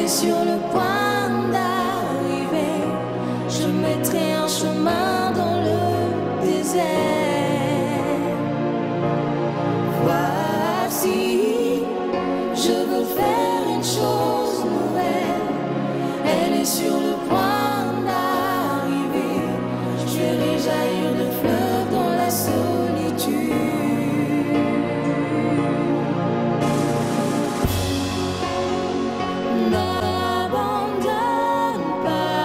est sur le point d'arriver. Je mettrai un chemin dans le désert. Voici, je veux faire une chose nouvelle. Elle est sur le point d'arriver. Je verrai jaillir de fleurs dans la solitude. N'abandonne pas.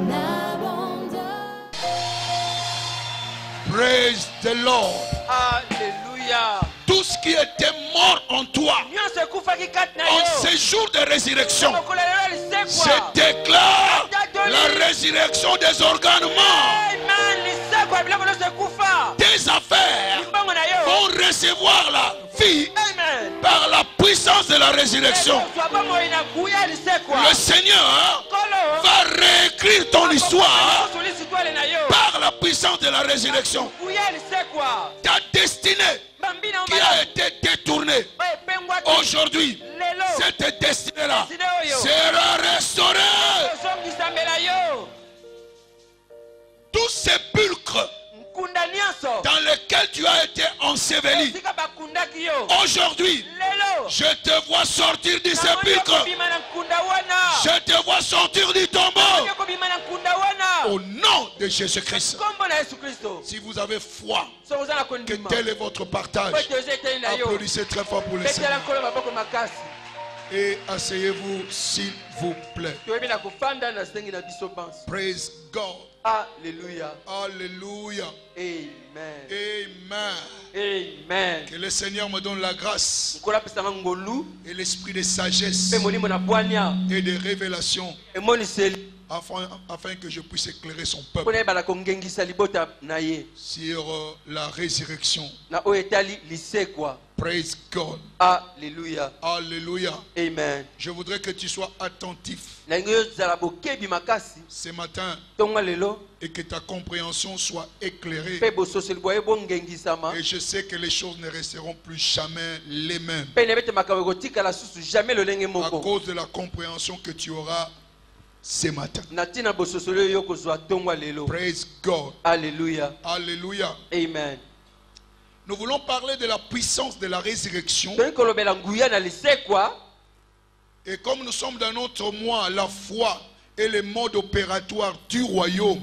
N'abandonne. Praise the Lord. Alléluia. Tout ce qui était mort en toi, en ces jours de résurrection, je déclare la résurrection des organes morts. Tes affaires vont recevoir la vie par la puissance de la résurrection. Le Seigneur va réécrire ton histoire par la puissance de la résurrection. Ta destinée qui a été détournée, aujourd'hui, cette destinée-là sera restaurée. Tout sépulcre dans lequel tu as été enseveli, aujourd'hui, je te vois sortir du sépulcre. Je te vois sortir du tombeau. Au nom de Jésus-Christ. Si vous avez foi que tel est votre partage, applaudissez très fort pour le Seigneur. Et asseyez-vous s'il vous plaît. Praise God. Alléluia. Alléluia. Amen. Amen. Amen. Que le Seigneur me donne la grâce et l'esprit de sagesse et de révélation afin que je puisse éclairer son peuple sur la résurrection. Praise God. Alléluia. Alléluia. Amen. Je voudrais que tu sois attentif ce matin et que ta compréhension soit éclairée. Et je sais que les choses ne resteront plus jamais les mêmes à cause de la compréhension que tu auras ce matin. Praise God. Alléluia. Alléluia. Amen. Nous voulons parler de la puissance de la résurrection. Et comme nous sommes dans notre mois, la foi est le mode opératoire du royaume.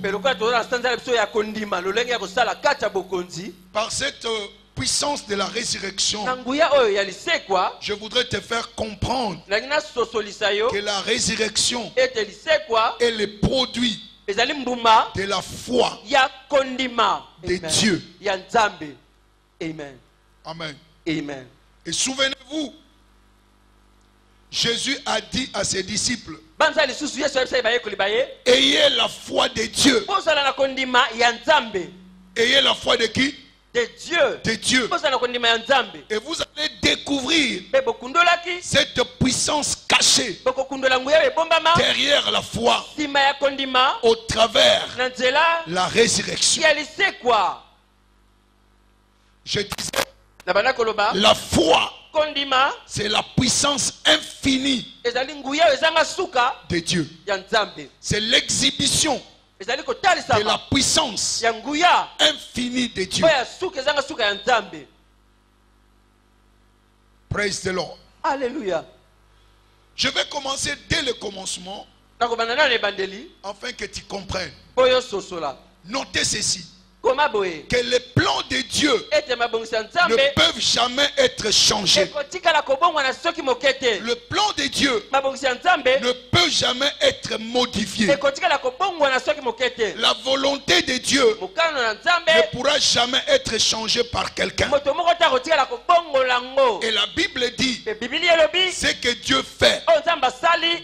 Par cette puissance de la résurrection, je voudrais te faire comprendre que la résurrection est le produit de la foi de Dieu. Amen. Amen. Amen. Et souvenez-vous, Jésus a dit à ses disciples, ayez la foi de Dieu. Ayez la foi de qui? De Dieu. De Dieu. Et vous allez découvrir cette puissance cachée derrière la foi au travers la résurrection. Je disais, la foi, c'est la puissance infinie de Dieu. C'est l'exhibition de la puissance infinie de Dieu. Praise the Lord. Alléluia. Je vais commencer dès le commencement afin que tu comprennes. Notez ceci. Que les plans de Dieu ne peuvent jamais être changés. Le plan de Dieu ne peut jamais être modifié. La volonté de Dieu ne pourra jamais être changée par quelqu'un. Et la Bible dit, ce que Dieu fait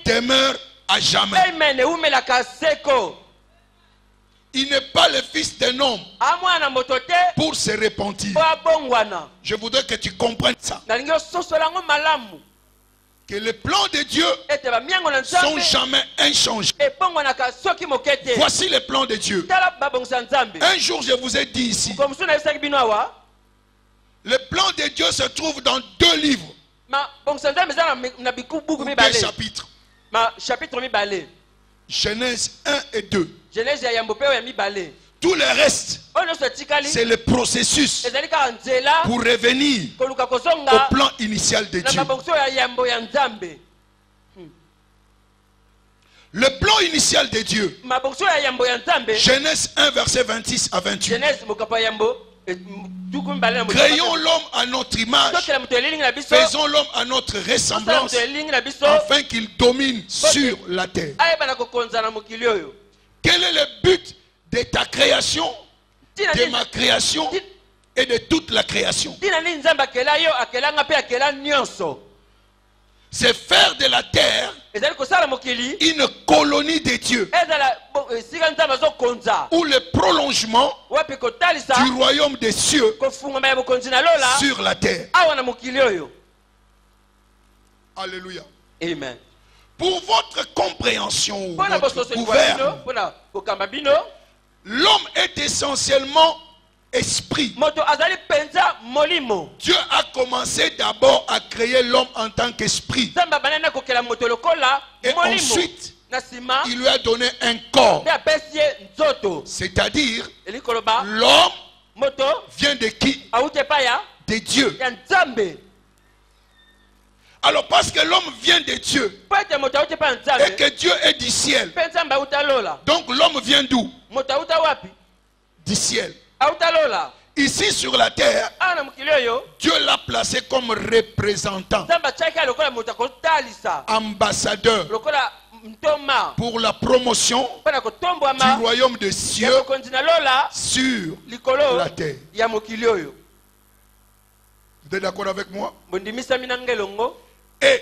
demeure à jamais. Il n'est pas le fils d'un homme pour se repentir. Je voudrais que tu comprennes ça. Que les plans de Dieu ne sont jamais inchangés. Voici les plans de Dieu. Un jour, je vous ai dit ici Le plan de Dieu se trouve dans 2 livres. Ou 2 chapitres. Genèse 1 et 2. Tout le reste, c'est le processus pour revenir au plan initial de Dieu. Le plan initial de Dieu. Genèse 1, verset 26 à 28. Créons l'homme à notre image. Faisons l'homme à notre ressemblance afin qu'il domine sur la terre. Quel est le but de ta création, de ma création et de toute la création? C'est faire de la terre une colonie de Dieu, ou le prolongement du royaume des cieux sur la terre. Alléluia. Amen. Pour votre compréhension ou votre gouverne, l'homme est essentiellement esprit. Dieu a commencé d'abord à créer l'homme en tant qu'esprit. Et ensuite, il lui a donné un corps. C'est-à-dire, l'homme vient de qui? De Dieu. Alors parce que l'homme vient de Dieu et que Dieu est du ciel, donc l'homme vient d'où? Du ciel. Ici sur la terre, Dieu l'a placé comme représentant, ambassadeur pour la promotion du royaume des cieux sur la terre. Vous êtes d'accord avec moi? Et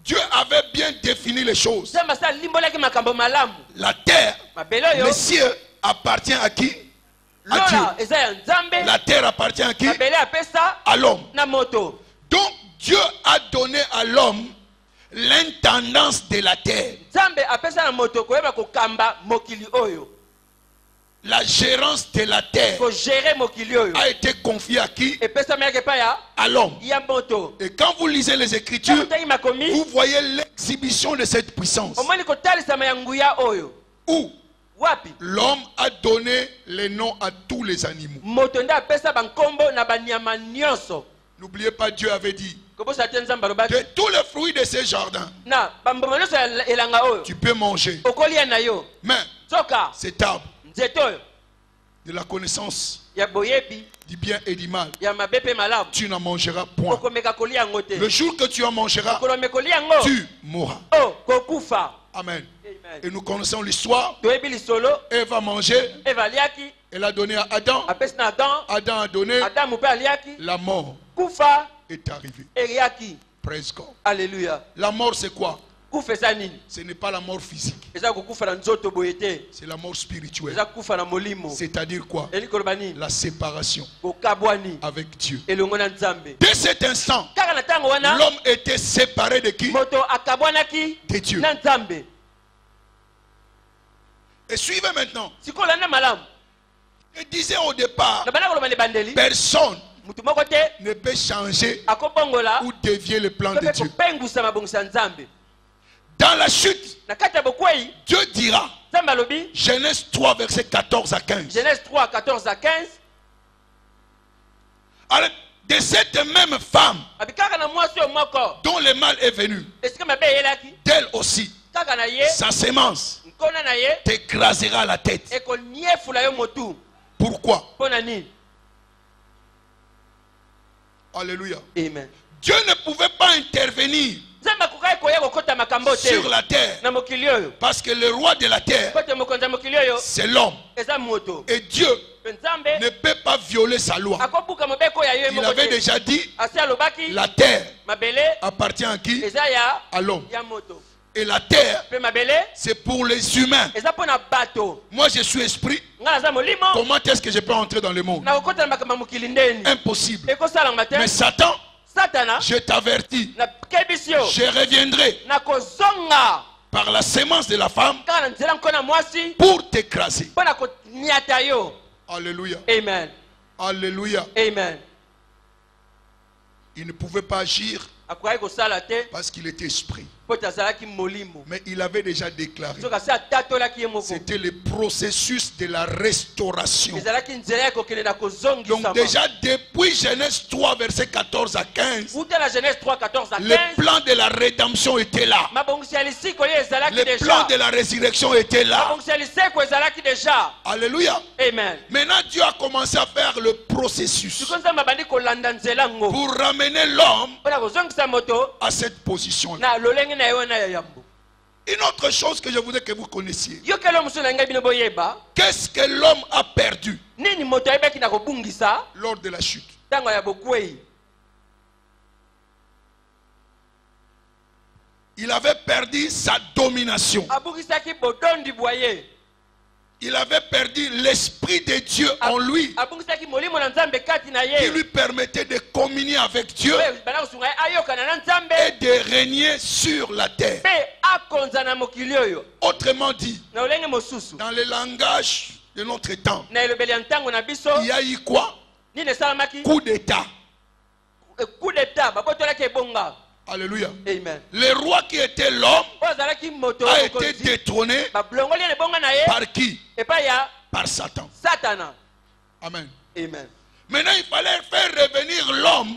Dieu avait bien défini les choses. La terre, les cieux appartient à qui? À Dieu. La terre appartient à qui? À l'homme. Donc Dieu a donné à l'homme l'intendance de la terre. La gérance de la terre a été confiée à qui? À l'homme. Et quand vous lisez les Écritures, vous voyez l'exhibition de cette puissance. Où l'homme a donné les noms à tous les animaux. N'oubliez pas, Dieu avait dit, de tous les fruits de ces jardins, tu peux manger. Mais cet arbre de la connaissance du bien et du mal, tu n'en mangeras point. Le jour que tu en mangeras, tu mourras. Amen. Et nous connaissons l'histoire. Ève va manger. Elle a donné à Adam. Adam a donné. La mort est arrivée. Praise God. Alléluia. La mort, c'est quoi? Ce n'est pas la mort physique. C'est la mort spirituelle. C'est-à-dire quoi? La séparation avec Dieu. Dès cet instant, l'homme était séparé de qui? De Dieu. Et suivez maintenant. Je disais au départ, personne ne peut changer ou dévier le plan de Dieu. Dans la chute, Dieu dira, Genèse 3, verset 14 à 15. Genèse 3, 14 à 15. Alors, de cette même femme dont le mal est venu, d'elle aussi, sa sémence t'écrasera la tête. Pourquoi? Alléluia. Amen. Dieu ne pouvait pas intervenir sur la terre parce que le roi de la terre, c'est l'homme. Et Dieu ne peut pas violer sa loi. Il avait déjà dit, la terre appartient à qui? À l'homme. Et la terre, c'est pour les humains. Moi, je suis esprit. Comment est-ce que je peux entrer dans le monde? Impossible. Mais Satan, je t'avertis, je reviendrai par la sémence de la femme pour t'écraser. Alléluia. Amen. Alléluia. Amen. Il ne pouvait pas agir parce qu'il était esprit. Mais il avait déjà déclaré. C'était le processus de la restauration. Donc déjà depuis Genèse 3 verset 14 à 15, le plan de la rédemption était là. Le plan de la résurrection était là. Alléluia. Amen. Maintenant Dieu a commencé à faire le processus pour ramener l'homme à cette position-là. Une autre chose que je voudrais que vous connaissiez. Qu'est-ce que l'homme a perdu lors de la chute? Il avait perdu sa domination. Il avait perdu l'esprit de Dieu en lui, qui lui permettait de communier avec Dieu et de régner sur la terre. Autrement dit, dans le langage de notre temps, il y a eu quoi? Coup d'état. Alléluia. Amen. Le roi qui était l'homme a été détrôné par qui? Par Satan. Amen. Amen. Maintenant il fallait faire revenir l'homme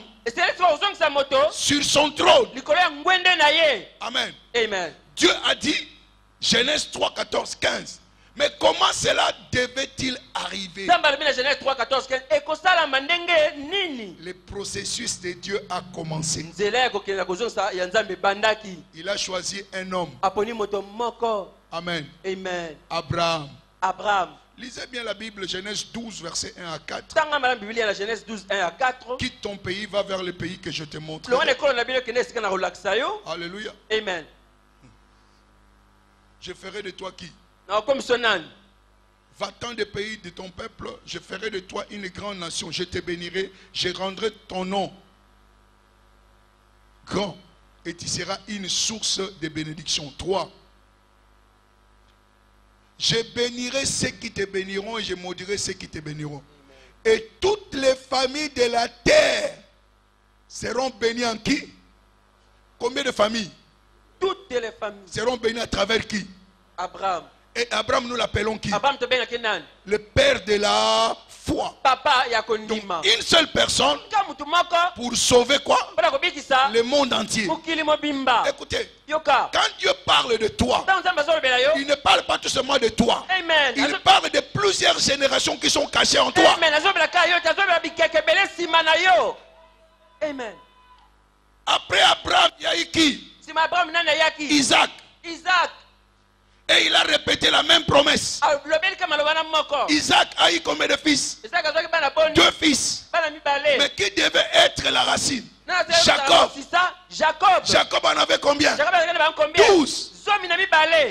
sur son trône. Amen. Amen. Dieu a dit, Genèse 3, 14, 15. Mais comment cela devait-il arriver? Le processus de Dieu a commencé. Il a choisi un homme. Amen. Amen. Abraham. Abraham. Lisez bien la Bible, Genèse 12, verset 1 à 4. Quitte ton pays, va vers le pays que je te montre. Alléluia. Amen. Je ferai de toi qui? Va-t'en des pays de ton peuple, je ferai de toi une grande nation, je te bénirai, je rendrai ton nom grand et tu seras une source de bénédiction. 3. Je bénirai ceux qui te béniront et je maudirai ceux qui te béniront. Et toutes les familles de la terre seront bénies en qui? Combien de familles? Toutes les familles seront bénies à travers qui? Abraham. Et Abraham, nous l'appelons qui? Le père de la foi. Donc, une seule personne pour sauver quoi? Le monde entier. Écoutez, quand Dieu parle de toi, il ne parle pas tout seulement de toi. Il parle de plusieurs générations qui sont cachées en toi. Amen. Après Abraham, il y a eu qui? Isaac. Et il a répété la même promesse. Isaac a eu combien de fils? 2 fils. Mais qui devait être la racine? Jacob. Jacob en avait combien? 12.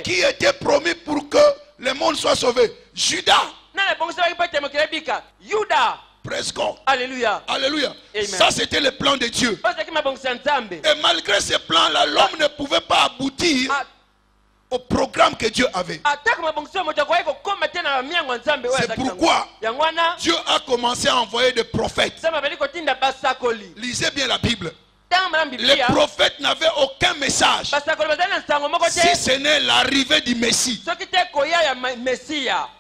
Qui était promis pour que le monde soit sauvé? Judas. Presque. Alléluia. Alléluia. Amen. Ça c'était le plan de Dieu. Et malgré ce plan-là, l'homme ne pouvait pas aboutir au programme que Dieu avait. C'est pourquoi Dieu a commencé à envoyer des prophètes. Lisez bien la Bible. Les prophètes n'avaient aucun message si ce n'est l'arrivée du Messie.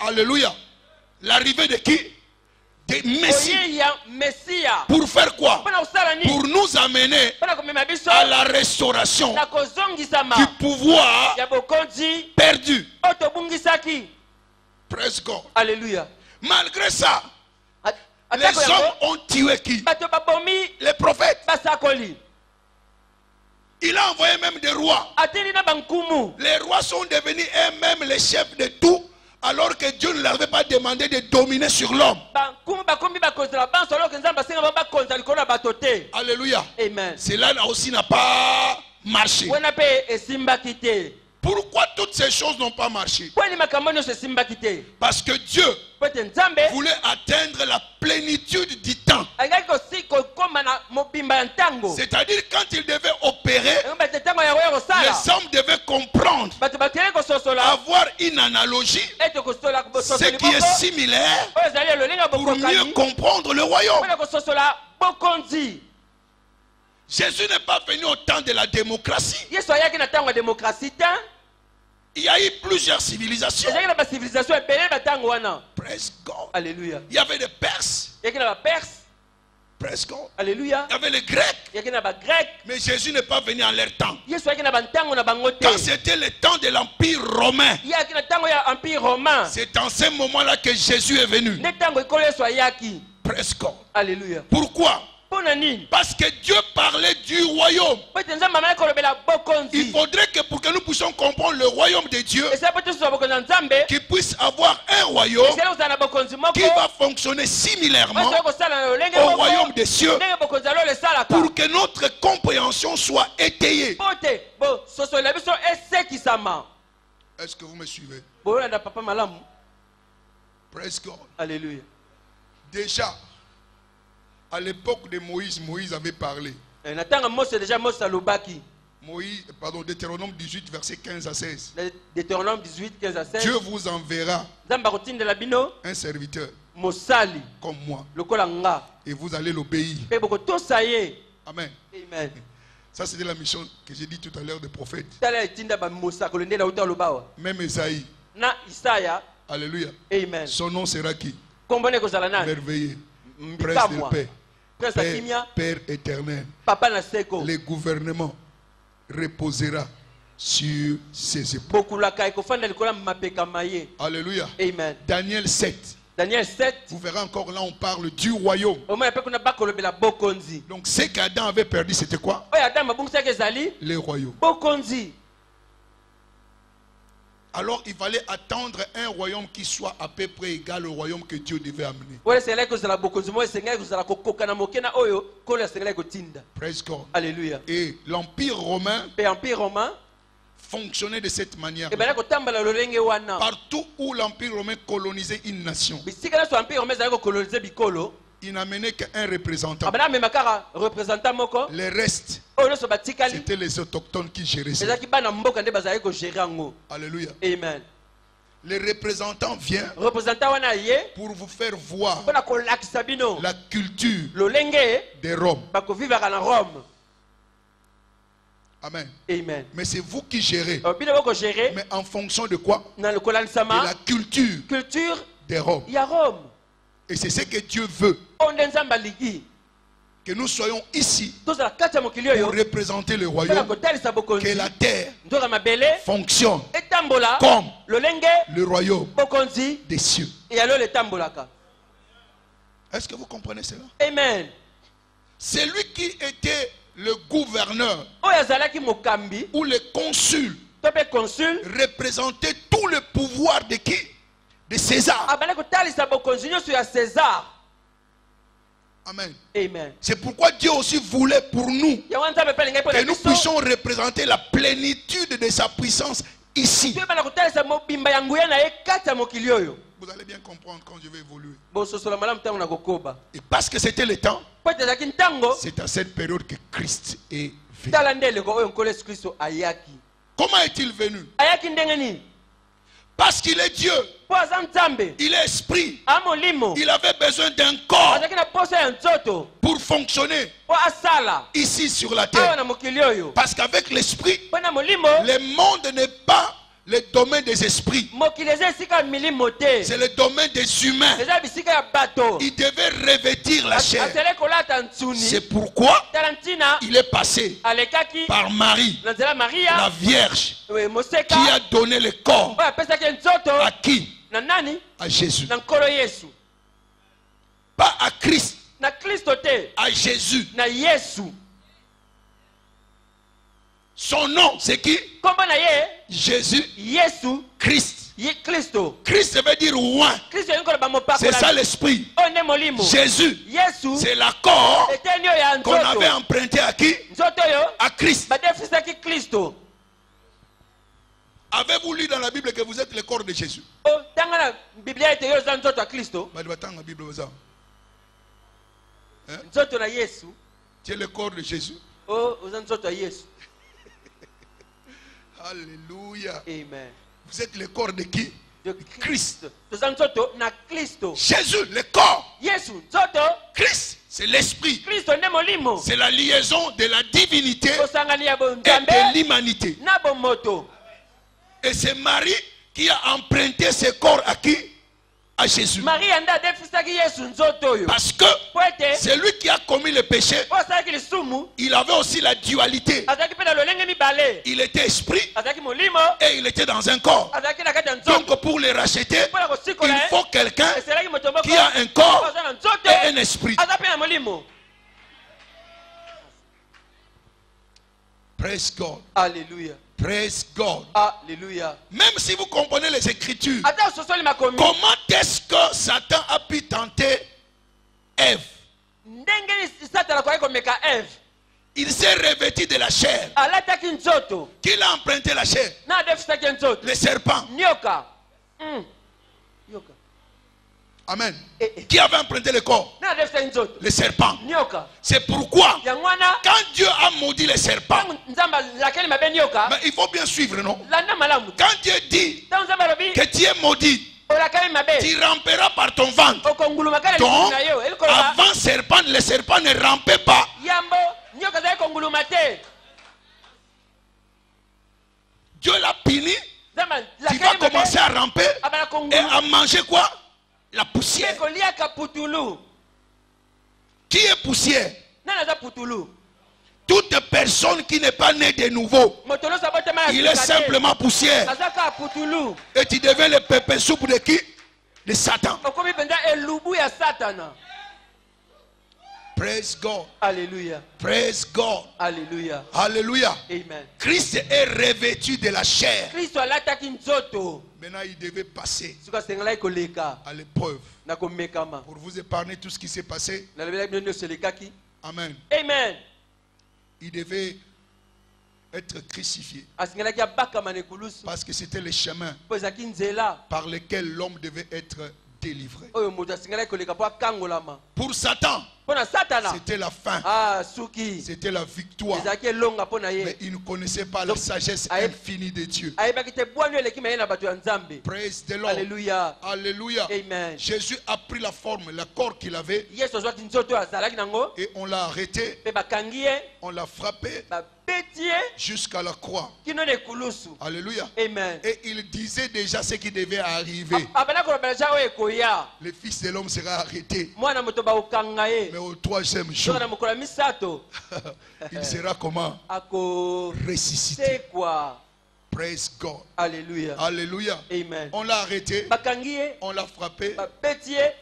Alléluia. L'arrivée de qui? Des Messie. Pour faire quoi? Pour nous amener à la restauration du pouvoir perdu. Praise God. Alléluia. Malgré ça, les hommes ont tué qui? Les prophètes. Il a envoyé même des rois. Les rois sont devenus eux-mêmes les chefs de tout, alors que Dieu ne leur avait pas demandé de dominer sur l'homme. Alléluia. Amen. Cela aussi n'a pas marché. Pourquoi toutes ces choses n'ont pas marché? Parce que Dieu voulait atteindre la plénitude du temps. C'est-à-dire quand il devait opérer, les hommes devaient comprendre, avoir une analogie, ce qui est similaire, pour mieux comprendre le royaume. Jésus n'est pas venu au temps de la démocratie. Yesu ayaki na tango ya démocratie ta. Il y a eu plusieurs civilisations. Ezaki na ba civilisation ebele ba tango wana. Praise God. Alléluia. Il y avait des Perses. Yaki na ba Perse. Praise God. Alléluia. Il y avait les Grecs. Yaki na ba Grec. Mais Jésus n'est pas venu en leur temps. Yesu ayaki na ba tango na bango te. Quand c'était le temps de l'Empire romain, Yaki na tango ya empire romain. c'est en ce moment-là que Jésus est venu. Ne tango ekolo Yesu ayaki. Praise God. Alléluia. Pourquoi? Parce que Dieu parlait du royaume. Il faudrait que pour que nous puissions comprendre le royaume de Dieu, qu'il puisse avoir un royaume qui va fonctionner similairement au royaume des cieux pour que notre compréhension soit étayée. Est-ce que vous me suivez? Praise God. Alléluia. Déjà, à l'époque de Moïse, Moïse avait parlé. Moïse, pardon, Deutéronome 18, verset 15 à 16. Deutéronome 18, 15 à 16. Dieu vous enverra un serviteur comme moi. Et vous allez l'obéir. Amen. Amen. Ça, c'était la mission que j'ai dit tout à l'heure des prophètes. Même Esaïe. Alléluia. Amen. Son nom sera qui? Merveilleux. Prince de paix. Père éternel. Le gouvernement reposera sur ses épaules. Alléluia. Amen. Daniel 7. Daniel 7. Vous verrez encore là, on parle du royaume. Donc ce qu'Adam avait perdu, c'était quoi? Le royaume. Alors il fallait attendre un royaume qui soit à peu près égal au royaume que Dieu devait amener. Praise God. Alléluia. Et l'empire romain fonctionnait de cette manière. Partout où l'empire romain colonisait une nation, il n'amenait qu'un représentant. Les restes, c'était les autochtones qui géraient ça. Alléluia. Amen. Les représentants viennent pour vous faire voir la culture de Rome. Amen. Amen. Mais c'est vous qui gérez. Mais en fonction de quoi? De la culture de Rome. Et c'est ce que Dieu veut. Que nous soyons ici pour représenter le royaume. Que la terre fonctionne comme le royaume des cieux. Est-ce que vous comprenez cela? Amen. C'est lui qui était le gouverneur ou le consul représentait tout le pouvoir de qui? De César. Amen. Amen. C'est pourquoi Dieu aussi voulait pour nous que nous puissions représenter la plénitude de sa puissance ici. Vous allez bien comprendre quand je vais évoluer. Et parce que c'était le temps, c'est à cette période que Christ est venu. Comment est-il venu? Parce qu'il est Dieu. Il est esprit. Il avait besoin d'un corps pour fonctionner ici sur la terre. Parce qu'avec l'esprit, le monde n'est pas le domaine des esprits. C'est le domaine des humains. Il devait revêtir la chair. C'est pourquoi il est passé par Marie, la Vierge, qui a donné le corps à qui? À Jésus. Pas à Christ, à Jésus. Son nom, c'est qui? Jésus. Christ. Christ veut dire oint. C'est ça l'esprit. Jésus, c'est l'accord qu'on avait emprunté à qui? À Christ. Avez-vous lu dans la Bible que vous êtes le corps de Jésus? Tu es le corps de Jésus. Alléluia. Amen. Vous êtes le corps de qui? De Christ. Jésus, Jésus, le corps. Christ, C'est l'esprit. C'est la liaison de la divinité et de l'humanité. Et c'est Marie qui a emprunté ses corps à qui? À Jésus. Parce que c'est lui qui a commis le péché. Il avait aussi la dualité. Il était esprit et il était dans un corps. Donc pour les racheter, il faut quelqu'un qui a un corps et un esprit. Praise God. Alléluia. Praise God. Alléluia. Même si vous comprenez les Écritures, comment est-ce que Satan a pu tenter Ève? Il s'est revêtu de la chair. Qui l'a emprunté la chair? Le serpent. Amen. Qui avait emprunté le corps? Le serpent. C'est pourquoi, quand Dieu a maudit les serpents, mais il faut bien suivre, non? Quand Dieu dit que tu es maudit, tu ramperas par ton ventre. Donc, avant serpent, le serpent ne rampait pas. Dieu l'a puni. Tu vas commencer à ramper et à manger quoi? La poussière. Qui est poussière? Toute personne qui n'est pas née de nouveau, il est simplement poussière. Et tu deviens le pépé soupe de qui? De Satan. Praise God. Alléluia. Praise God. Alléluia. Alléluia. Amen. Christ est revêtu de la chair. Maintenant, il devait passer à l'épreuve. Pour vous épargner tout ce qui s'est passé. Amen. Amen. Il devait être crucifié. Parce que c'était le chemin par lequel l'homme devait être délivré. Pour Satan, c'était la fin. C'était la victoire. Mais il ne connaissait pas la sagesse infinie de Dieu. Praise the Lord. Alléluia. Alléluia. Amen. Jésus a pris la forme, le corps qu'il avait. Et on l'a arrêté. On l'a frappé jusqu'à la croix. Alléluia. Amen. Et il disait déjà ce qui devait arriver. Le Fils de l'homme sera arrêté. Mais au troisième jour, il sera comment? Ressuscité. Praise God. Alléluia. Alléluia. Amen. On l'a arrêté. On l'a frappé.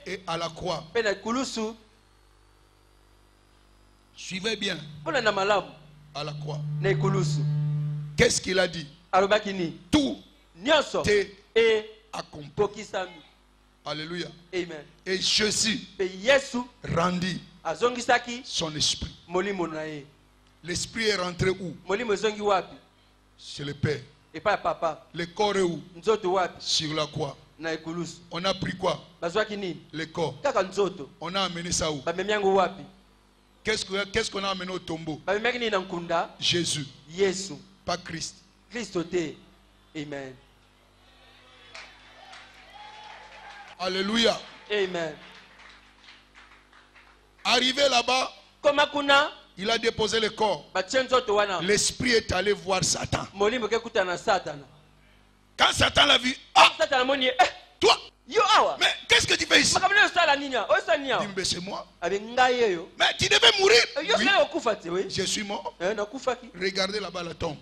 Et à la croix. Suivez bien. À la croix. Qu'est-ce qu'il a dit? Tout est accompli. Alléluia. Amen. Et Jésus rendit son esprit. L'esprit est rentré où? Chez le Père. Le corps est où? Sur la croix. On a pris quoi? Le corps. On a amené ça où? Qu'est-ce qu'on a amené au tombeau? Jésus. Pas Christ. Amen. Alléluia. Amen. Arrivé là-bas, il a déposé le corps. L'esprit est allé voir Satan. Quand Satan l'a vu, toi, mais qu'est-ce que tu fais ici? Il me c'est moi. Mais tu devais mourir. Oui. Je suis mort. Regardez là-bas la tombe.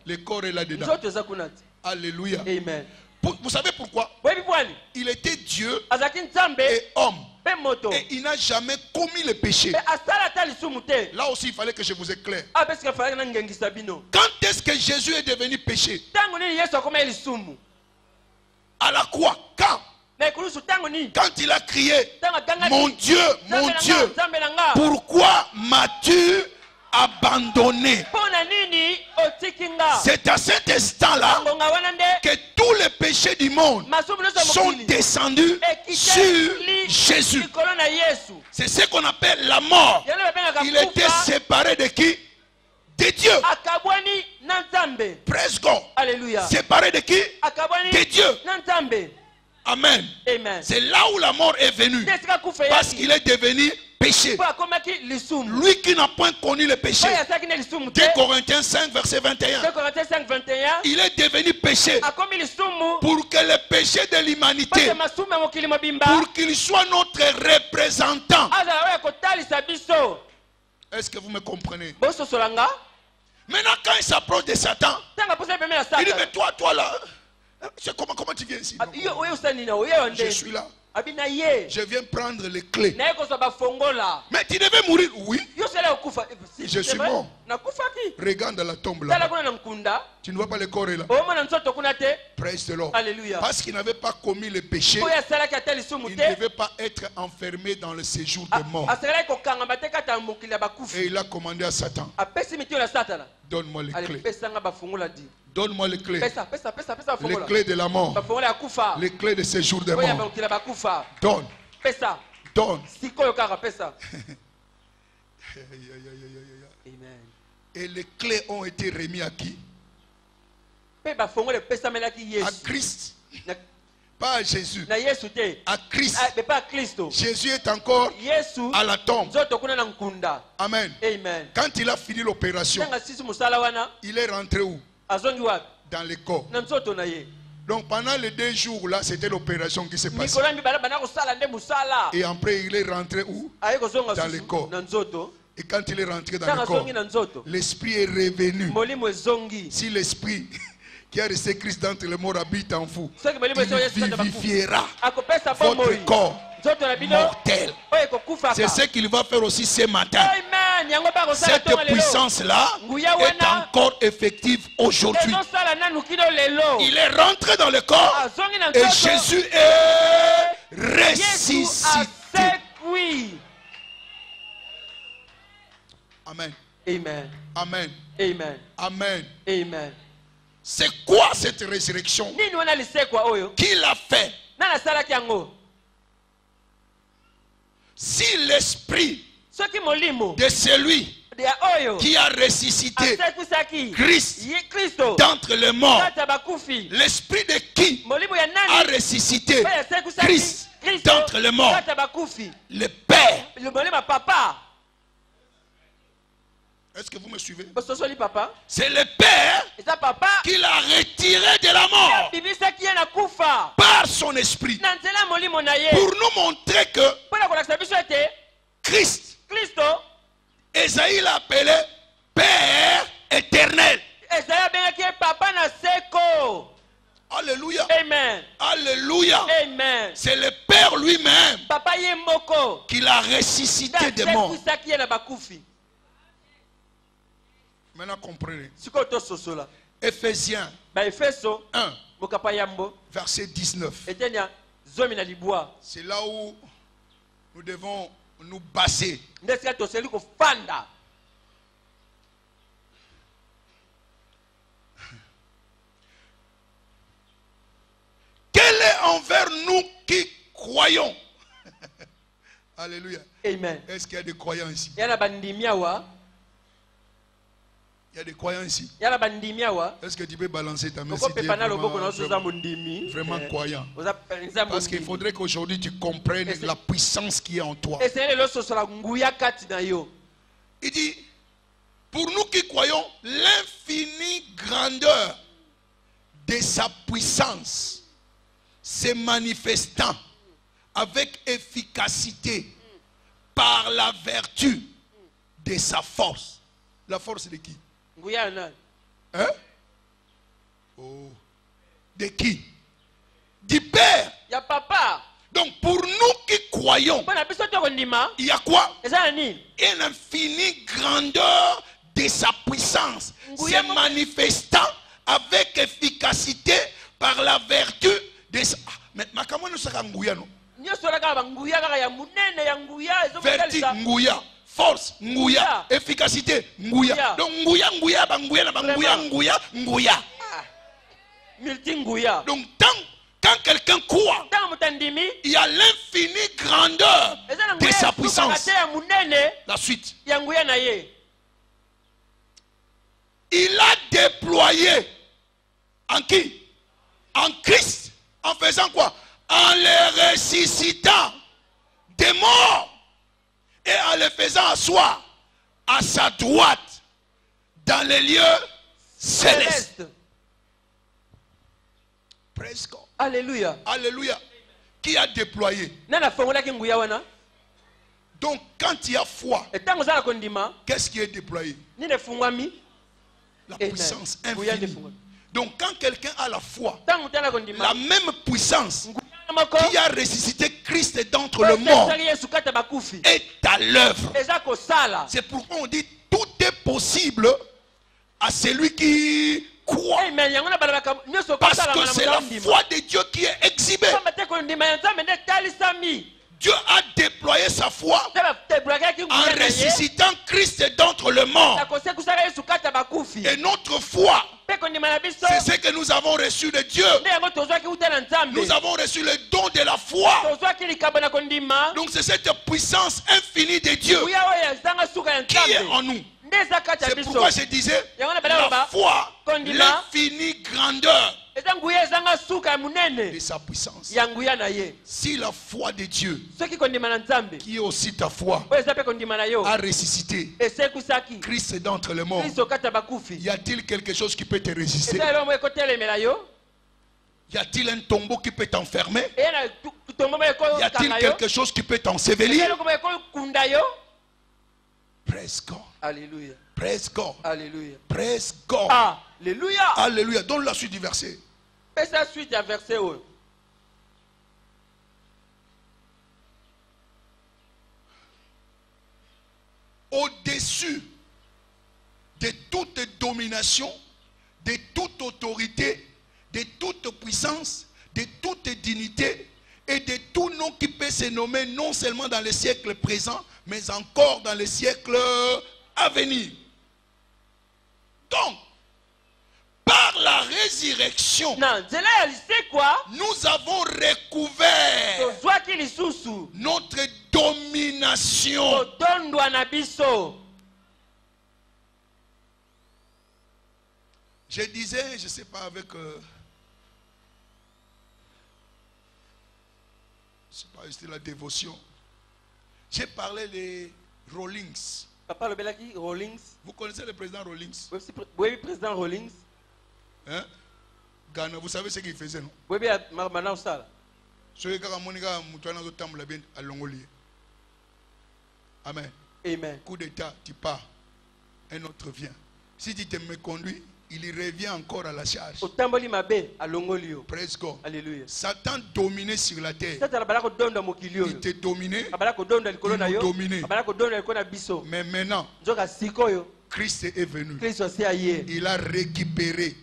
Le corps est là-dedans. Alléluia. Amen. Vous savez pourquoi? Il était Dieu et homme. Et il n'a jamais commis le péché. Là aussi, il fallait que je vous éclaire. Quand est-ce que Jésus est devenu péché? À la croix. Quand il a crié, mon Dieu, pourquoi m'as-tu abandonné? C'est à cet instant-là que tous les péchés du monde sont descendus sur Jésus. C'est ce qu'on appelle la mort. Il était séparé de qui? De Dieu. Praise God. Séparé de qui? De Dieu. Amen. C'est là où la mort est venue. Parce qu'il est devenu péché. Lui qui n'a point connu le péché. 2 Corinthiens 5, verset 21. Il est devenu péché pour que le péché de l'humanité, pour qu'il soit notre représentant. Est-ce que vous me comprenez? Maintenant, quand il s'approche de Satan, il dit, mais toi là, comment tu viens ici? Je suis là. Je viens prendre les clés. Mais tu devais mourir. Oui. Je suis mort. Regarde la tombe là. Tu ne vois pas le corps là. Praise the Lord. Parce qu'il n'avait pas commis le péché, il ne devait pas être enfermé dans le séjour de mort. Et il a commandé à Satan, donne-moi les clés. Donne-moi les clés. Les clés de la mort. Les clés de séjour de mort. Donne. Donne. Et les clés ont été remis à qui? À Christ. Pas à Jésus. À Christ. Jésus est encore à la tombe. Amen. Quand il a fini l'opération, il est rentré où? Dans le corps. Donc pendant les 2 jours là, c'était l'opération qui s'est passée. Et après il est rentré où? Dans le corps. Et quand il est rentré dans le corps, l'esprit est revenu. Si l'esprit qui a resté Christ d'entre les morts habite en vous, il vivifiera votre corps mortel. C'est ce qu'il va faire aussi ce matin. Cette puissance-là est encore effective aujourd'hui. Il est rentré dans le corps et Jésus est ressuscité. Amen. Amen. Amen. Amen. Amen. Amen. C'est quoi cette résurrection? Qui l'a fait? Si l'esprit de celui qui a ressuscité Christ d'entre les morts, l'esprit de qui a ressuscité Christ d'entre les morts, le Père. Est-ce que vous me suivez? C'est le Père qui l'a retiré de la mort par son esprit pour nous montrer que Christ, Esaïe l'a appelé Père éternel. Alléluia. Amen. Alléluia. Amen. C'est le Père lui-même qui l'a ressuscité des morts. Maintenant comprenez. Éphésiens 1, verset 19. C'est là où nous devons nous baser. Quel est envers nous qui croyons? Alléluia. Amen. Est-ce qu'il y a des croyants ici? Il y a des croyants ici. Est-ce que tu peux balancer ta main si tu es vraiment croyant? Parce qu'il faudrait qu'aujourd'hui tu comprennes la puissance qui est en toi. Il dit, pour nous qui croyons, l'infinie grandeur de sa puissance se manifestant avec efficacité par la vertu de sa force. La force de qui? Hein? Oh. De qui? Du Père. Donc pour nous qui croyons, il y a quoi? Une infinie grandeur de sa puissance se manifestant avec efficacité par la vertu de sa... Mais comment nous sommes Nguyano? Vertu Nguya. Force, Nguya. Efficacité, Nguya. Donc Nguya. Donc quand quelqu'un croit, il y a l'infinie grandeur de sa puissance. La suite. Il a déployé en qui? En Christ. En faisant quoi? En les ressuscitant des morts Et en le faisant asseoir à sa droite dans les lieux célestes. Praise God. Alléluia. Alléluia. Qui a déployé? Donc quand il y a foi, qu'est-ce qui est déployé? La puissance infinie. Donc quand quelqu'un a la foi, la même puissance qui a ressuscité Christ d'entre le mort est à l'œuvre. C'est pourquoi on dit tout est possible à celui qui croit. Parce que c'est la foi de Dieu qui est exhibée. Dieu a déployé sa foi en ressuscitant Christ d'entre le mort. Et notre foi, c'est ce que nous avons reçu de Dieu. Nous avons reçu le don de la foi. Donc c'est cette puissance infinie de Dieu qui est en nous. C'est pourquoi je disais la foi, l'infinie grandeur de sa puissance. Si la foi de Dieu, qui est aussi ta foi, a ressuscité Christ d'entre les morts, y a-t-il quelque chose qui peut te résister? Y a-t-il un tombeau qui peut t'enfermer? Y a-t-il quelque chose qui peut t'ensevelir? Praise God. Alléluia. Praise God. Alléluia. Praise God. Alléluia. Alléluia. Donne la suite du verset. Fais la suite du verset. Au-dessus de toute domination, de toute autorité, de toute puissance, de toute dignité et de tout nom qui peut se nommer non seulement dans le siècle présent, mais encore dans le siècle à venir. Donc, par la résurrection, nous avons recouvert notre domination. Je disais, je ne sais pas, avec... je ne sais pas, c'était la dévotion. J'ai parlé des Rawlings. Papa le Belaki, Rawlings. Vous connaissez le président Rawlings? Oui, le président Rawlings. Hein? Ghana, vous savez ce qu'il faisait, non? Oui, maintenant ça. Amen. Amen. Coup d'état, tu pars. Un autre vient. Si tu te méconduis, il revient encore à la charge. Praise God. Alléluia. Satan dominait sur la terre. Il te dominait. Il nous dominait. Mais maintenant, Christ est venu. Il a récupéré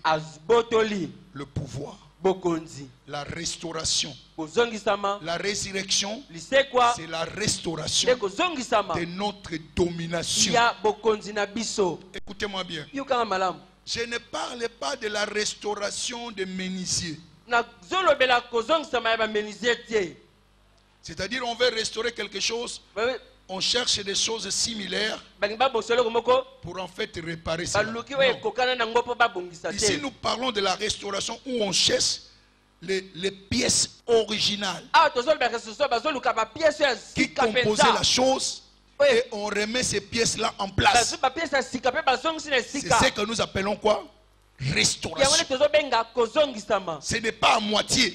le pouvoir. La restauration. La résurrection, c'est la restauration de notre domination. Écoutez-moi bien. Je ne parle pas de la restauration des menuisiers. C'est-à-dire on veut restaurer quelque chose, on cherche des choses similaires pour en fait réparer ça. Ici nous parlons de la restauration où on cherche les pièces originales qui composaient la chose. Et on remet ces pièces-là en place. C'est ce que nous appelons quoi? Restauration. Ce n'est pas à moitié,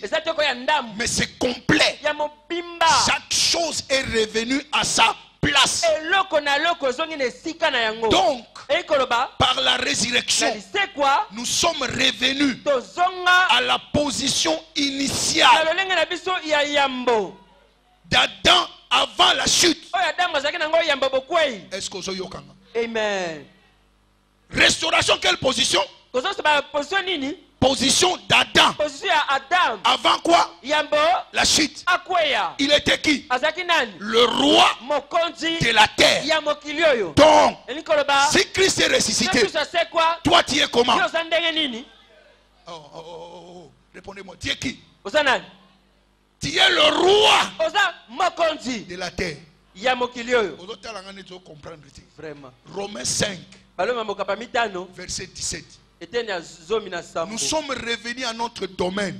mais c'est complet. Chaque chose est revenue à sa place. Donc, par la résurrection, nous sommes revenus à la position initiale d'Adam avant la chute. Est-ce que vous avez entendu? Amen. Restauration, quelle position? Position d'Adam. Avant quoi? La chute. Il était qui? Le roi de la terre. Donc, si Christ est ressuscité, toi tu es comment? Répondez-moi, tu es qui? Tu es le roi de la terre. Vraiment. Romains 5, verset 17. Nous sommes revenus à notre domaine.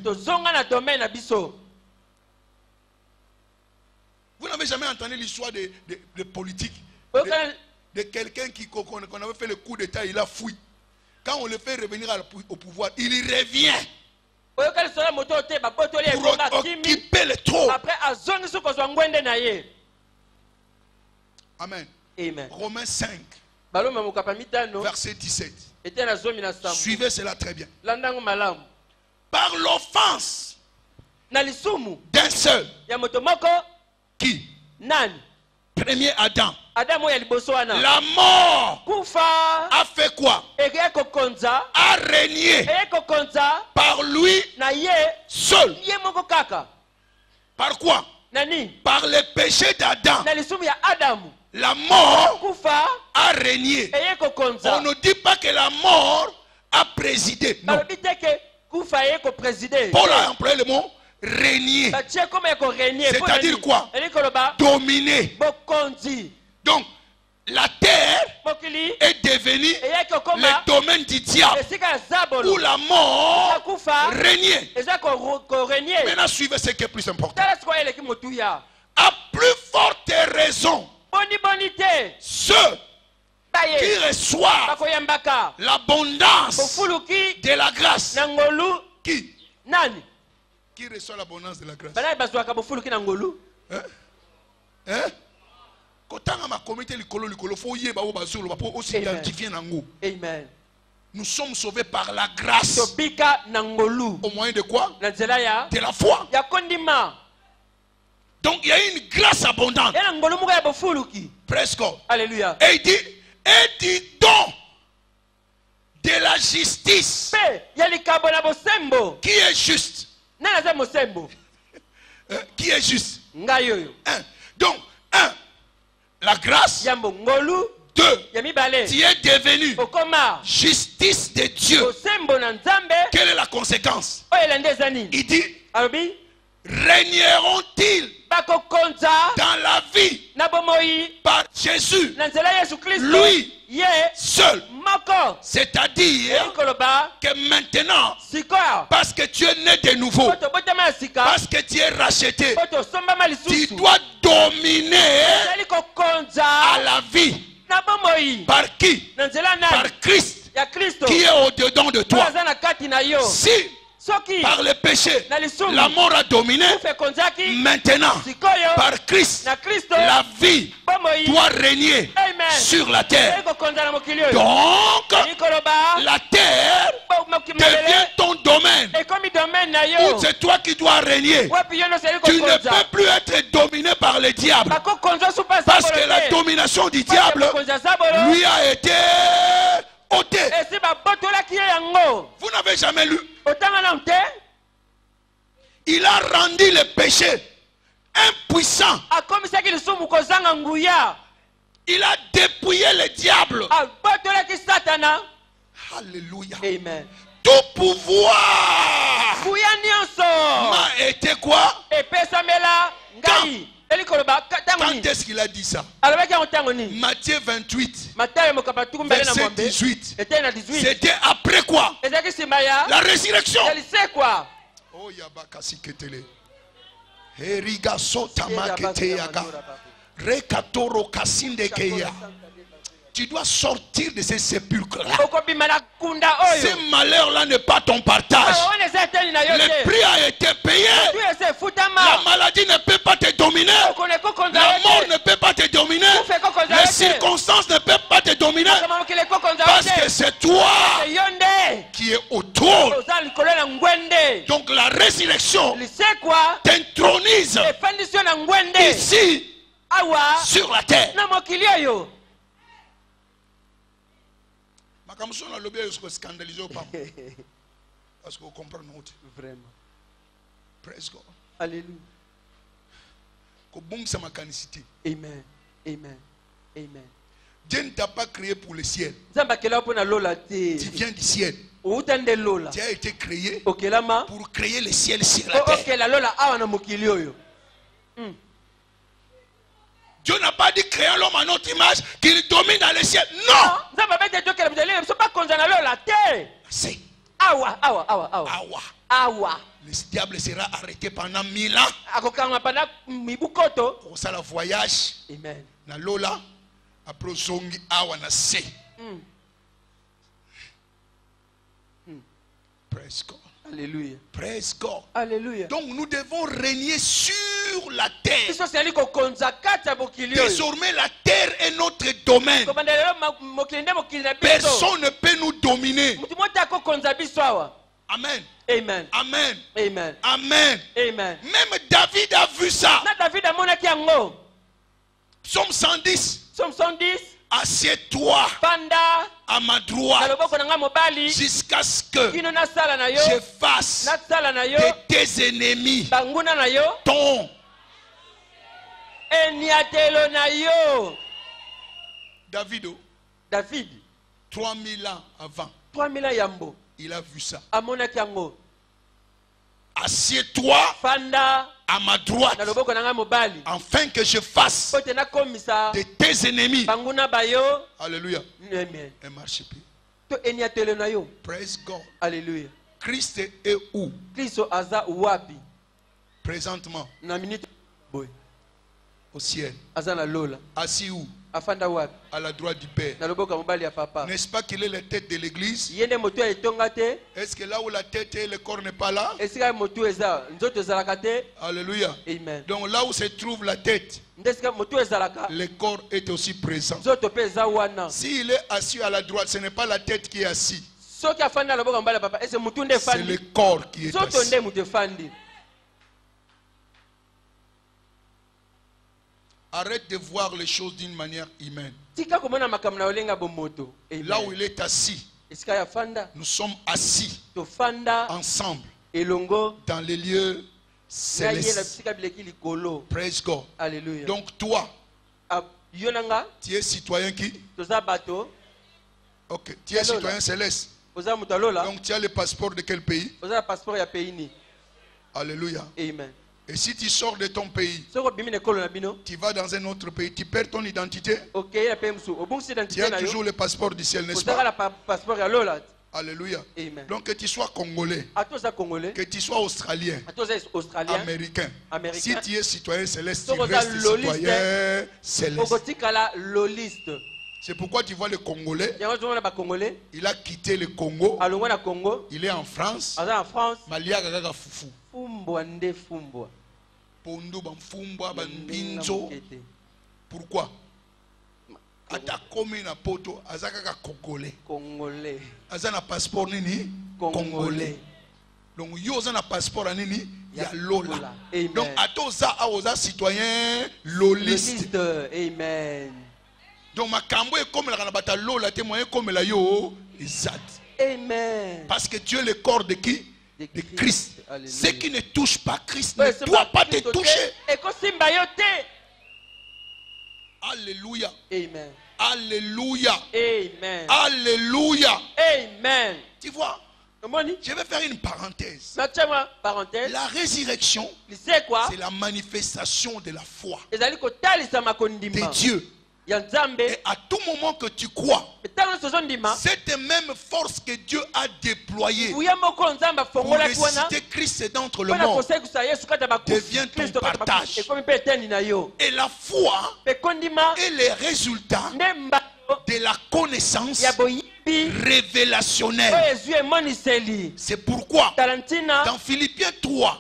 Vous n'avez jamais entendu l'histoire de politique, de quelqu'un qu'on avait fait le coup d'État, il a fui. Quand on le fait revenir au pouvoir, il y revient pour occuper le trône. Amen. Amen. Romains 5, verset 17. Suivez cela très bien. Par l'offense d'un seul, qui? Premier Adam. La mort a fait quoi? A régné par lui seul. Par quoi? Par le péché d'Adam. La mort a régné. On ne dit pas que la mort a présidé. Non. Paul a employé le mot régner. C'est-à-dire quoi? Dominer. Donc, la terre est devenue le domaine du diable, où la mort régnait. Maintenant, suivez ce qui est plus important. À plus forte raison, ceux qui reçoivent l'abondance de la grâce. Qui reçoit l'abondance de la grâce? Hein? Amen. Nous sommes sauvés par la grâce. Au moyen de quoi? De la foi. Donc il y a une grâce abondante. Presque. Alléluia. Et il dit donc de la justice qui est juste. Qui est juste? Donc, la grâce. 2. Tu es devenu justice de Dieu. Quelle est la conséquence? Il dit, régneront-ils dans la vie par Jésus, lui seul? C'est-à-dire que maintenant, parce que tu es né de nouveau, parce que tu es racheté, tu dois dominer à la vie. Par qui? Par Christ qui est au-dedans de toi. Si par le péché la mort a dominé, maintenant par Christ la vie doit régner sur la terre. Donc la terre devient ton domaine, où c'est toi qui dois régner. Tu ne peux plus être dominé par le diable, parce que la domination du diable lui a été ôtée. Vous n'avez jamais lu? Il a rendu le péché impuissant. Il a dépouillé le diable. Alléluia. Amen. Tout pouvoir m'a été quoi? Quand est-ce qu'il a dit ça? Matthieu 28, verset 18. C'était après quoi? La résurrection. Oh, Yabakasi Ketele. Eriga Sotama Keteyaga. Rekatoro Kasinde Keya. Tu dois sortir de ces sépulcres-là. Ce malheur-là n'est pas ton partage. Le prix a été payé. La maladie ne peut pas te dominer. La mort ne peut pas te dominer. Les circonstances ne peuvent pas te dominer. Parce que c'est toi qui es au trône. Donc la résurrection t'intronise ici sur la terre. Parce qu'on comprend notre. Vraiment. Praise God. Alléluia. Amen. Amen. Amen. Dieu ne t'a pas créé pour le ciel. Tu viens du ciel. Tu as été créé pour créer le ciel sur la terre. Dieu n'a pas dit créer l'homme à notre image qu'il domine dans le ciel. Non. C'est awa. Le diable sera arrêté pendant 1000 ans. Pour ça, le voyage. Amen. Na lola. Après, zongi awa na se. Praise God. Alléluia. Praise God. Alléluia. Donc nous devons régner sur la terre. Désormais la terre est notre domaine. Personne ne peut nous dominer. Amen. Amen. Amen. Amen. Amen. Amen. Même David a vu ça. Psaume 110. Psaume 110. Assieds-toi à ma droite jusqu'à ce que je fasse de tes ennemis ton. David, 3000 ans avant, 3000 ans il a vu ça. Assieds-toi à ma droite afin que je fasse de tes ennemis. Alléluia. Amen. Et marche plus. To Praise God. Alléluia. Christ est où? Kristo aza wapi? Présentement. Na minute boy. Au ciel. Aza na lola. Assis où? Afanda wapi? À la droite du Père. Na loboko mobali ya papa. N'est-ce pas qu'il est la tête de l'église? Yende moto ya etonga te. Est-ce que là où la tête est, le corps n'est pas là? Esika moto eza nzoto ezalaka te. Alléluia. Amen. Donc là où se trouve la tête, ndesika moto ezalaka, le corps est aussi présent. nzoto pe eza wana. S'il est assis à la droite, ce n'est pas la tête qui est assise. Soki afanda na loboko mobali ya papa, ese mutu nde fandi. C'est le corps qui est Nzoto assis. nde mutu fandi. Arrête de voir les choses d'une manière humaine. Tika komona makambo na olenga bomoto. Là où il est assis, esika ya fanda, nous sommes assis to fanda ensemble elongo dans les lieux célestes. Praise God. Alléluia. Donc toi, yonanga, tu es citoyen qui? toza bato. Ok. Tu es citoyen céleste. Oza mutalola. Donc tu as le passeport de quel pays? Oza passeport ya pays ni. Alléluia. Amen. Et si tu sors de ton pays, tu vas dans un autre pays, tu perds ton identité. Tu as toujours le passeport du ciel, n'est-ce pas? Alléluia. Amen. Donc que tu sois congolais, que tu sois australien, américain, si tu es citoyen céleste, tu restes citoyen céleste. C'est pourquoi tu vois le Congolais, il a quitté le Congo, il est en France, Malia Gaga Fufu. Pourquoi? Ata komi na poto azaka congolais. Azana passeport nini? Congolais. Donc yo azana passeport nini? Ya lola. Donc atoza aoza citoyen loliste. Amen. Donc makambo est comme la bata lola témoin comme la yo exact. Amen. Parce que tu es le corps de qui? De Christ. Ceux qui ne touchent pas Christ ne doivent pas te toucher. Alléluia. Amen. Alléluia. Amen. Alléluia. Amen. Tu vois, je vais faire une parenthèse. La résurrection, c'est la manifestation de la foi de Dieu. Et à tout moment que tu crois, cette même force que Dieu a déployée pour ressusciter Christ d'entre le monde devient ton partage. Et la foi est le résultat de la connaissance révélationnelle. C'est pourquoi dans Philippiens 3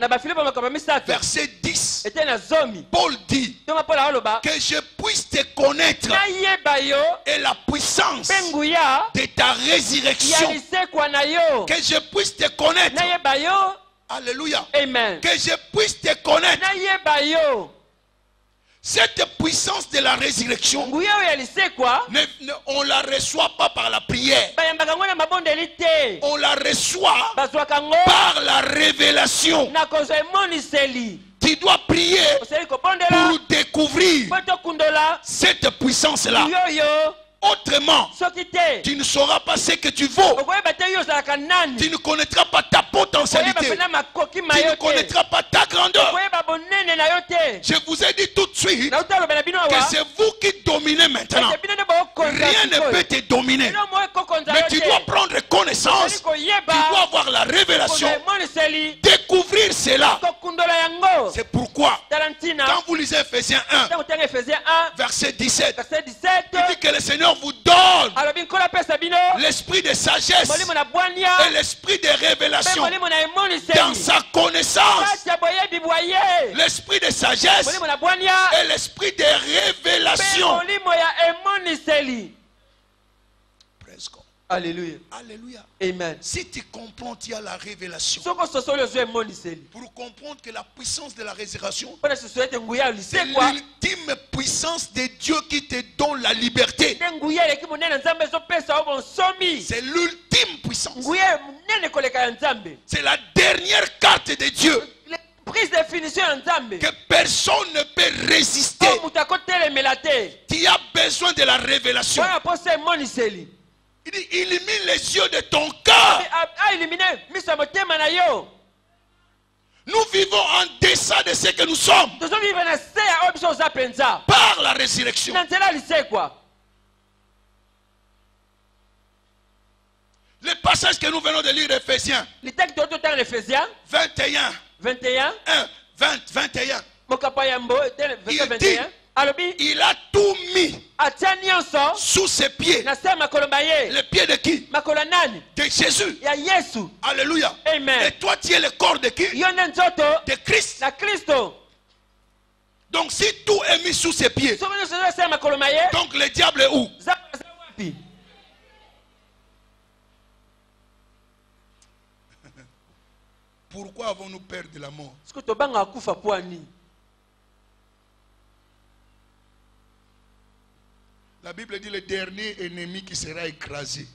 verset 10, Paul dit que je puisse te connaître et la puissance de ta résurrection, que je puisse te connaître. Alléluia. Amen. Que je puisse te connaître. Cette puissance de la résurrection, on ne la reçoit pas par la prière. On la reçoit par la révélation. Tu dois prier pour découvrir cette puissance-là. Autrement, tu ne sauras pas ce que tu vaux. Tu ne connaîtras pas ta potentialité. Tu ne connaîtras pas ta grandeur. Je vous ai dit tout de suite que c'est vous qui dominez maintenant. rien ne peut te dominer. Mais tu dois prendre connaissance. Tu dois avoir la révélation. Découvrir cela. C'est pourquoi, quand vous lisez Ephésiens 1, verset 17, il dit que le Seigneur vous donne l'esprit de sagesse et l'esprit de révélation dans sa connaissance. L'esprit de sagesse et l'esprit de révélation. Presque. Alléluia. Alléluia. Amen. Si tu comprends, tu as la révélation. Pour comprendre que la puissance de la résurrection, c'est l'ultime puissance de Dieu qui te donne la liberté. C'est l'ultime puissance. C'est la dernière carte de Dieu que personne ne peut résister. Tu as besoin de la révélation. Il dit, illumine les yeux de ton cœur. Nous vivons en deçà de ce que nous sommes par la résurrection. Le passage que nous venons de lire, Ephésiens 21, 21. Il dit, il a tout mis sous ses pieds. Les pieds de qui? De Jésus. Alléluia. Amen. Et toi, tu es le corps de qui? De Christ. Donc si tout est mis sous ses pieds, donc le diable est où? Pourquoi avons-nous peur de la mort? La Bible dit le dernier ennemi qui sera écrasé,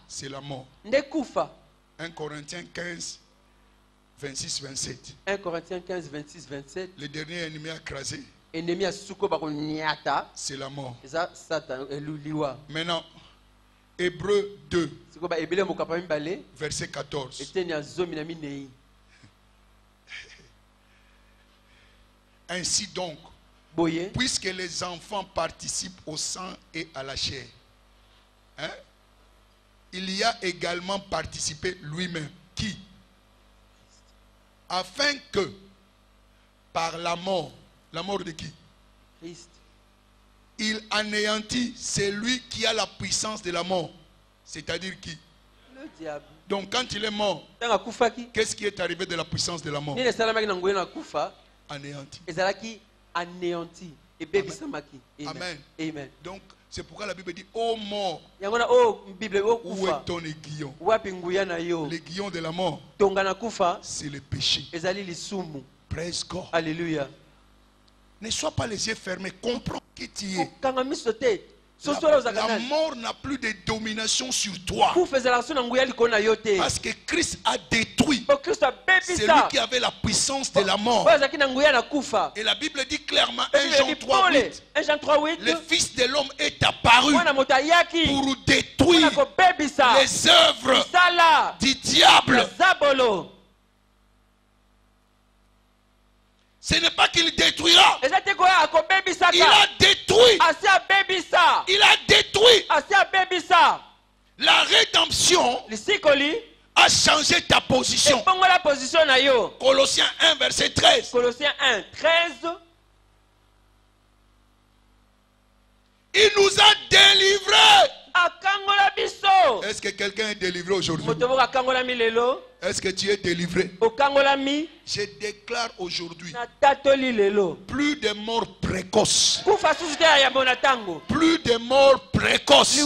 c'est la mort. 1 Corinthiens 15, 26, 27. 1 Corinthiens 15, 26, 27. Le dernier ennemi écrasé, c'est la mort. Maintenant, Hébreux 2, verset 14. Ainsi donc, puisque les enfants participent au sang et à la chair, il y a également participé lui-même. Qui? Afin que, par la mort de qui? Christ. Il anéantit celui qui a la puissance de la mort. C'est-à-dire qui? Le diable. Donc quand il est mort, qu'est-ce qui est arrivé de la puissance de la mort? Anéanti. Anéanti. Amen. Amen. Donc c'est pourquoi la Bible dit, ô mort, où est ton aiguillon? L'aiguillon de la mort, c'est le péché. Praise God. Alléluia. Ne sois pas les yeux fermés, comprends qui tu es. La mort n'a plus de domination sur toi. Parce que Christ a détruit celui qui avait la puissance de la mort. Et la Bible dit clairement, 1 Jean 3:8, le Fils de l'homme est apparu pour détruire les œuvres du diable. Ce n'est pas qu'il détruira. Il a détruit. Il a détruit. La rédemption a changé ta position. Colossiens 1, verset 13. Il nous a délivrés. Est-ce que quelqu'un est délivré aujourd'hui? Est-ce que tu es délivré? Je déclare aujourd'hui plus de morts précoces. Plus de morts précoces.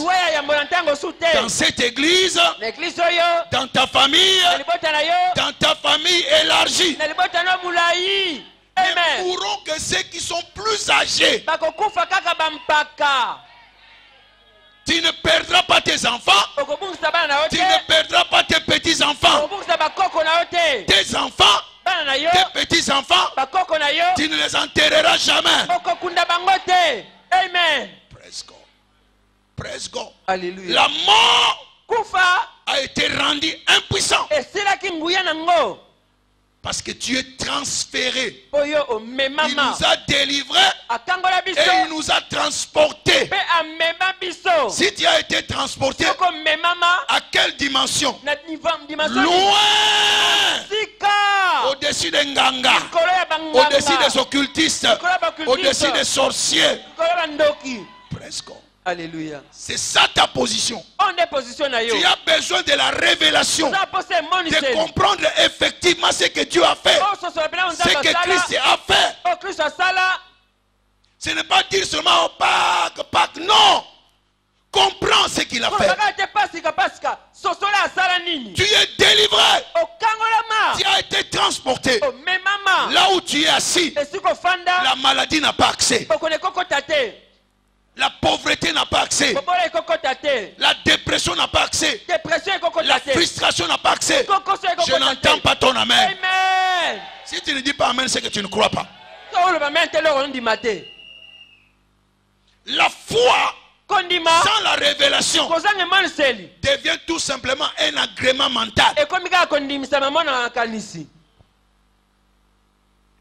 Dans cette église, dans ta famille élargie. Ne mourront que ceux qui sont plus âgés. Tu ne perdras pas tes enfants. Tu ne perdras pas tes petits-enfants. Tes enfants, tes petits-enfants, tu ne les enterreras jamais. Amen. Praise God. Praise God. Alléluia. La mort a été rendue impuissante. Parce que tu es transféré. Oyo o Il mema nous ma. a délivrés Akangola et biso. il nous a transportés. Pe a mema biso. Si tu as été transporté, Soko mema ma. à quelle dimension? Na dimension. Loin! Sika. Au-dessus des Nganga, Kolo ya banganga. au-dessus des occultistes, au-dessus des sorciers. Kolo ya ndoki. Presque. Alléluia. C'est ça ta position. On est position na yo. Tu as besoin de la révélation, Ça pose mon de comprendre effectivement ce que Dieu a fait, Oh, so so bela ce que Christ a fait. Oh, Christ a sala. Ce n'est pas dire seulement oh, Pâques, non. Comprends ce qu'il a fait. Tu es délivré. Tu as été transporté. Là où tu es assis, la maladie n'a pas accès. La pauvreté n'a pas accès. La dépression n'a pas accès. La frustration n'a pas accès. Je n'entends pas ton amen. Amen. Si tu ne dis pas amen, c'est que tu ne crois pas. La foi sans la révélation devient tout simplement un agrément mental.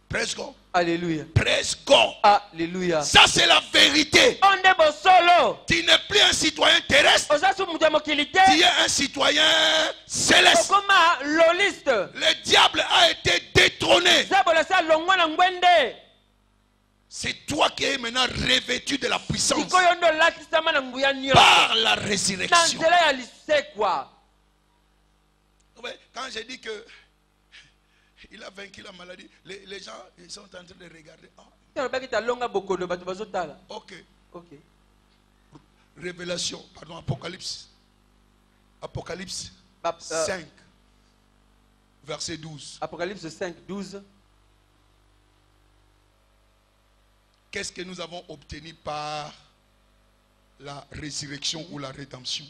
Presque. Alléluia. Presque. Alléluia. Ça c'est la vérité. Tu n'es plus un citoyen terrestre. Tu es un citoyen céleste. Le diable a été détrôné. C'est toi qui es maintenant revêtu de la puissance par la résurrection. Quand j'ai dit que il a vaincu la maladie, les gens ils sont en train de regarder. Ok. Révélation, pardon, Apocalypse. Apocalypse 5, verset 12. Apocalypse 5, 12. Qu'est-ce que nous avons obtenu par la résurrection ou la rédemption?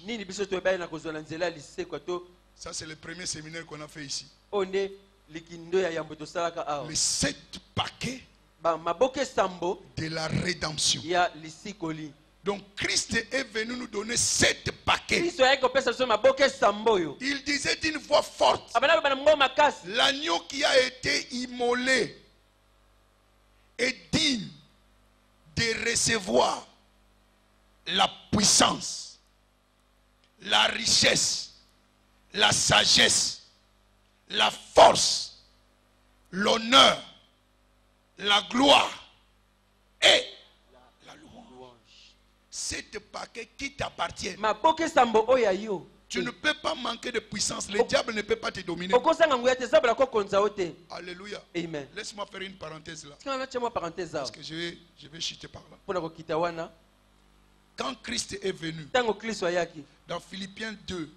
Ça, c'est le premier séminaire qu'on a fait ici. Les 7 paquets de la rédemption. Donc, Christ est venu nous donner 7 paquets. Il disait d'une voix forte, l'agneau qui a été immolé est digne de recevoir la puissance, la richesse, la sagesse, la force, l'honneur, la gloire et la louange. C'est paquet qui t'appartient. Tu ne peux pas manquer de puissance. Le diable ne peut pas te dominer. Alléluia. Amen. Laisse-moi faire une parenthèse là. Parce que je vais chuter par là. Quand Christ est venu, dans Philippiens 2,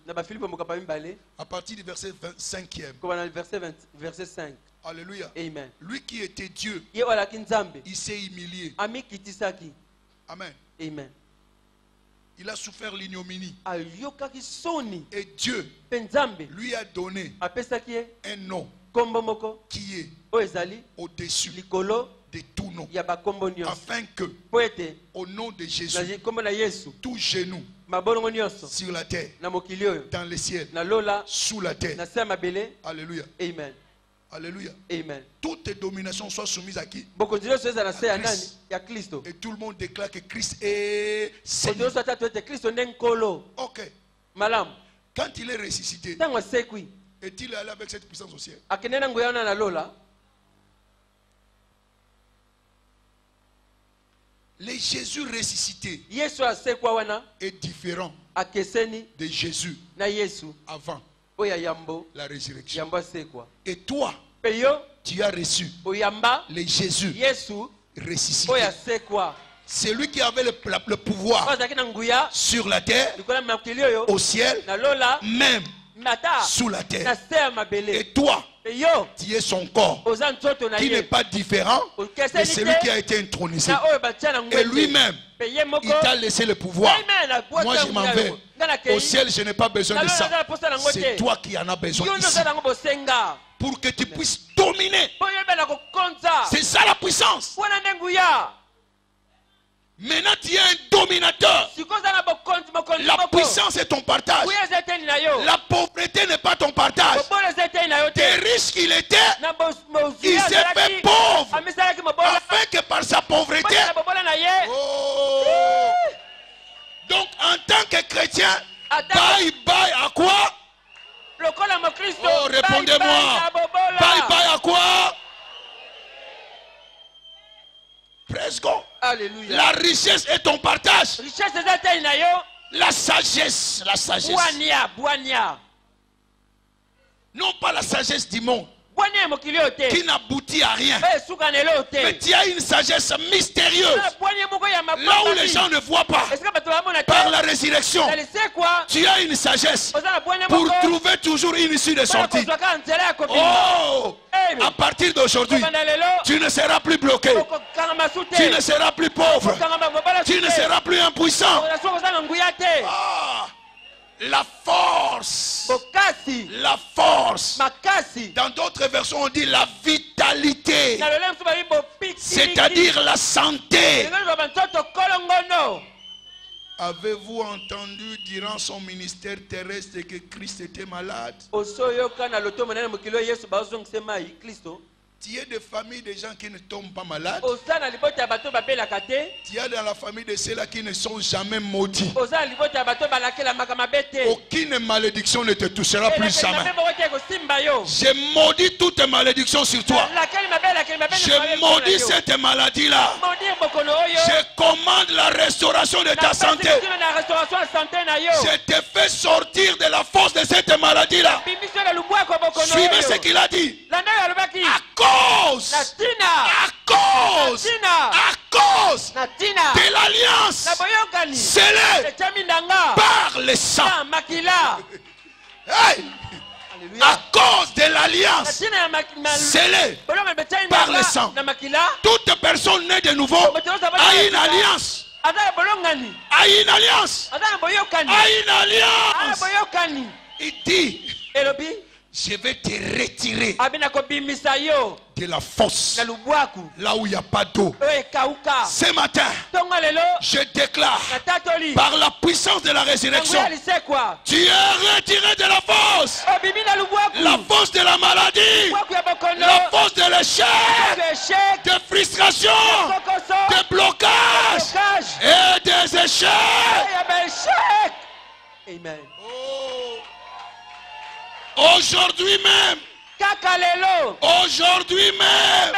à partir du verset 25e, verset 5. Alléluia. Amen. Lui qui était Dieu, il s'est humilié. Amen. Amen. Il a souffert l'ignominie. Et Dieu lui a donné un nom qui est au-dessus de tout nom. Afin que, au nom de Jésus, tout genou sur la terre, dans le ciel, sous la terre. Alléluia. Amen. Alléluia. Amen. Toutes les dominations soient soumises à qui? À Christ. Et tout le monde déclare que Christ est Seigneur. Ok. Quand il est ressuscité, est-il allé avec cette puissance au ciel? Le Jésus ressuscité est différent de Jésus avant la résurrection. Et toi, tu as reçu le Jésus ressuscité. C'est lui qui avait le pouvoir sur la terre, au ciel, même sous la terre. Et toi, tu es son corps, qui n'est pas différent de celui qui a été intronisé. Et lui-même, il t'a laissé le pouvoir. Moi, je m'en vais. Au ciel, je n'ai pas besoin de ça. C'est toi qui en as besoin ici. Pour que tu puisses dominer. C'est ça la puissance. Maintenant, tu es un dominateur. La puissance est ton partage. La pauvreté n'est pas ton partage. Tes riches qu'il était, fait pauvre afin que par sa pauvreté. Oh. Donc en tant que chrétien, bye bye à quoi? Oh, répondez-moi. Bye bye à quoi? Praise God. Alléluia. La richesse est ton partage. La sagesse, la sagesse. Non pas la sagesse du monde qui n'aboutit à rien. Mais tu as une sagesse mystérieuse. Là où les gens ne voient pas, par la résurrection, tu as une sagesse pour trouver toujours une issue de sortie. Oh, à partir d'aujourd'hui, tu ne seras plus bloqué. Tu ne seras plus pauvre. Tu ne seras plus impuissant. Ah. La force. La force. Dans d'autres versions, on dit la vitalité. C'est-à-dire la santé. Avez-vous entendu durant son ministère terrestre que Christ était malade? Tu es de famille des gens qui ne tombent pas malades. Tu es dans la famille de ceux-là qui ne sont jamais maudits. Aucune malédiction ne te touchera plus jamais. Je maudis toute malédiction sur toi. Je maudis cette maladie-là. Je commande la restauration de ta santé. Je te fais sortir de la force de cette maladie-là. Suivez ce qu'il a dit. À cause de l'alliance scellée par le sang. Hey! À cause de l'alliance scellée par le sang. Toute personne née de nouveau a une alliance. A une alliance. A une alliance. Il dit, je vais te retirer de la fosse, là où il n'y a pas d'eau. Ce matin, je déclare, par la puissance de la résurrection, tu es retiré de la fosse. La fosse de la maladie, la fosse de l'échec, de frustration, de blocage et des échecs. Amen. Aujourd'hui même, aujourd'hui même,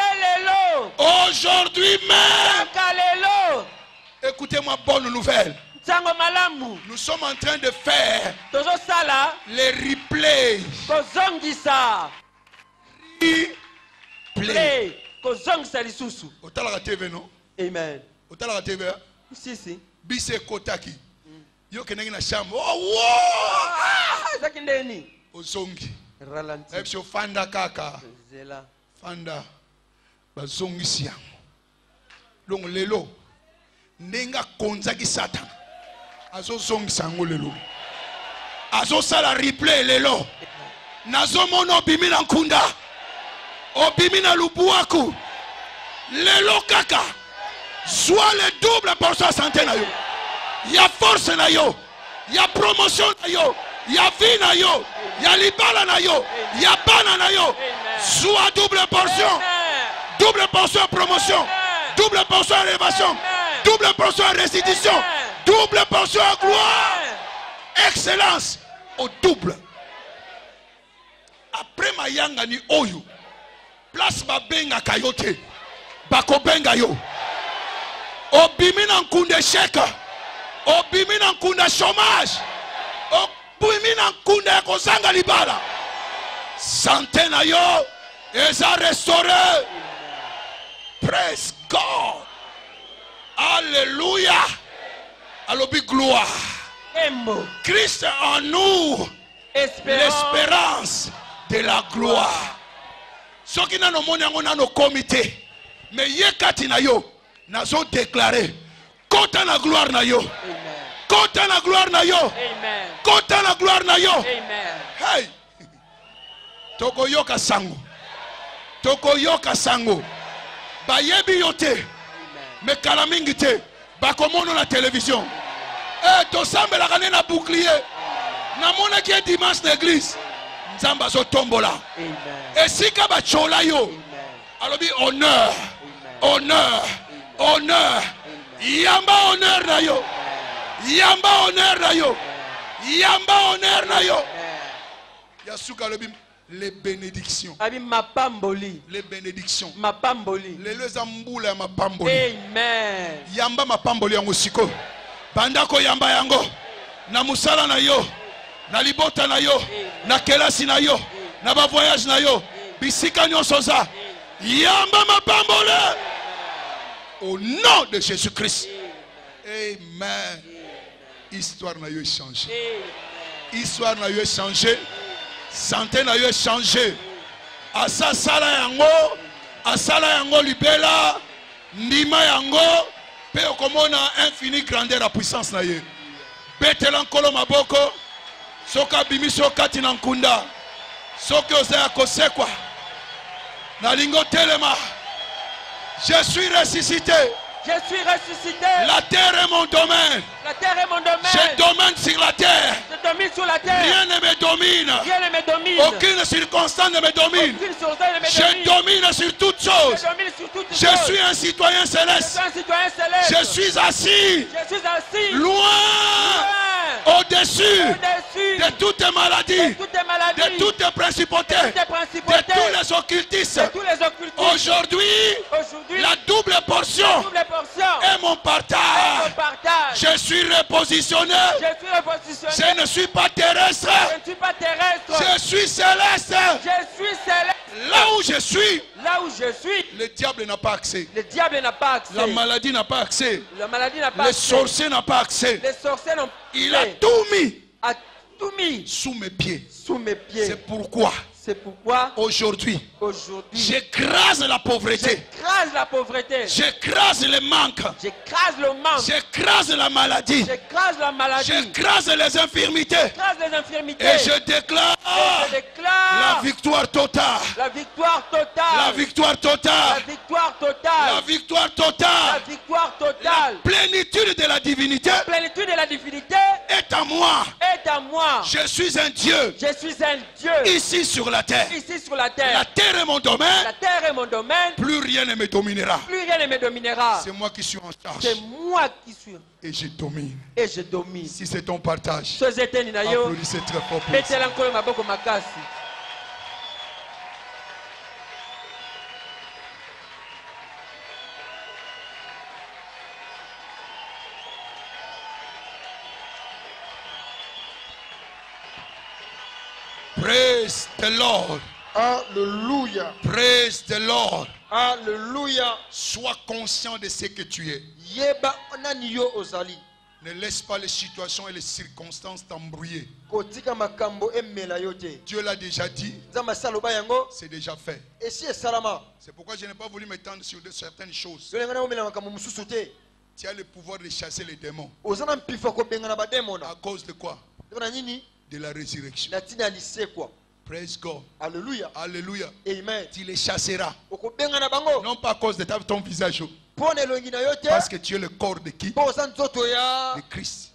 aujourd'hui même, écoutez-moi, bonne nouvelle. Nous sommes en train de faire les replays. Otala TV non? Amen. Otala TV. Si. Bise Kotaki. Yo kenengi na shamba. Oh wow! Zakindeni. Ozongi. Ralenti. Ebso fanda kaka. Zela. Fanda. Bazongi siam. Donc lelo. Nenga konzaki Satan. Azo zongi sango lelo. Azo sala replay lelo. Nazo mono bimi na nkunda. Obimi na lubuaku. Lelo kaka. Soit le double pour sa santé na yo. Il y a force na yo. Il y a promotion na yo. Il y a vie na yo. Il y a libala na yo. Il y a bana na yo. Soit double portion. Double portion promotion. Double portion élévation. Double portion restitution. Double portion gloire. Excellence au double. Après ma yanga ni oyo. Place ba benga kayote. Bako benga yo. Obimina nkunde sheka. Obimina nkunda chômage. Obimina nkunda kozanga libala. Santé na yo. Eza restauré. Praise God. Alléluia. Alobi gloire. Christ en nous. L'espérance de la gloire. Ce qui n'a no moni yango na no comité. Mais yekati na yo. Nazo déclaré. Kota na gloire na yo. Kota na gloire na yo. Kota na gloire na yo. Hey. Toko yoka sango. Toko yoka sango. Bayebi yote. Me kalamingi te. Bakomono na télévision. Eh, to sambe la kane na bouclier. Na mona ki dimanche l'église. Nzamba zo tombola. Et si ka ba chola yo. Alobi honneur. Honneur. Honneur. Yamba honneur na yo. Yamba honneur na yo. Yamba honneur na yo. Yasuka alobi les bénédictions. Les bénédictions. Les lezambula ya mapamboli. Amen. Yamba mapamboli yango siko. Bandako yamba yango. Na musala na yo. Na libota na yo. Na kelasi na yo. Na ba voyage na yo. Bisika nyonso za. Yamba mapamboli. Au nom de Jésus-Christ. Amen. Histoire na yo changé. Histoire na yo changé. Santé na yo changé. Asa sala yango. Asala yango libela. Ndima yango. Pe okomona infini grandeur la puissance na ye. Betela nkolo maboko. Soka bimi soka tinankunda. Soki ozaya kosekwa. Nalingo telema. Je suis ressuscité. Je suis ressuscité. La terre est mon domaine. La terre est mon domaine. Je domine sur la terre. Je domine sur la terre. Rien ne me domine. Rien ne me domine. Aucune circonstance ne me domine. Aucune circonstance ne me Je domine sur toutes choses. Je domine sur toutes Je choses. suis un citoyen céleste. Je suis un citoyen céleste. Je suis assis. Je suis assis. Loin. Au-dessus. Au-dessus. De toutes les maladies. De toutes les maladies. De toutes les principautés. De tous les occultistes. De tous les occultistes. Aujourd'hui, la double portion est mon partage. Je suis repositionné. Je ne suis pas terrestre. Je suis céleste. Là où je suis, le diable n'a pas accès. La maladie n'a pas accès. Les sorciers n'ont pas accès. Il a tout mis sous mes pieds. C'est pourquoi aujourd'hui, j'écrase la pauvreté. J'écrase le manque. J'écrase la maladie. J'écrase les infirmités. Et je déclare la victoire totale. La victoire totale. La victoire totale. La plénitude de la divinité est à moi. Je suis un Dieu. Ici sur la terre. La terre est mon domaine. Plus rien ne me dominera. C'est moi qui suis en charge. Et je domine. Si c'est ton partage, applaudissez très fort pour ça. Praise the Lord. Alléluia. Praise the Lord. Alléluia. Sois conscient de ce que tu es. Yeba onaniyo ozali. Ne laisse pas les situations et les circonstances t'embrouiller. Kotika makambo emela yote. Dieu l'a déjà dit. Zama saloba yango. C'est déjà fait. Et si salama. C'est pourquoi je n'ai pas voulu m'étendre sur certaines choses. Tu as le pouvoir de chasser les démons. À cause de quoi? De la résurrection. Praise God. Alléluia. Alléluia. Amen. Tu les chasseras. Non pas à cause de ton visage. Parce que tu es le corps de qui? De Christ.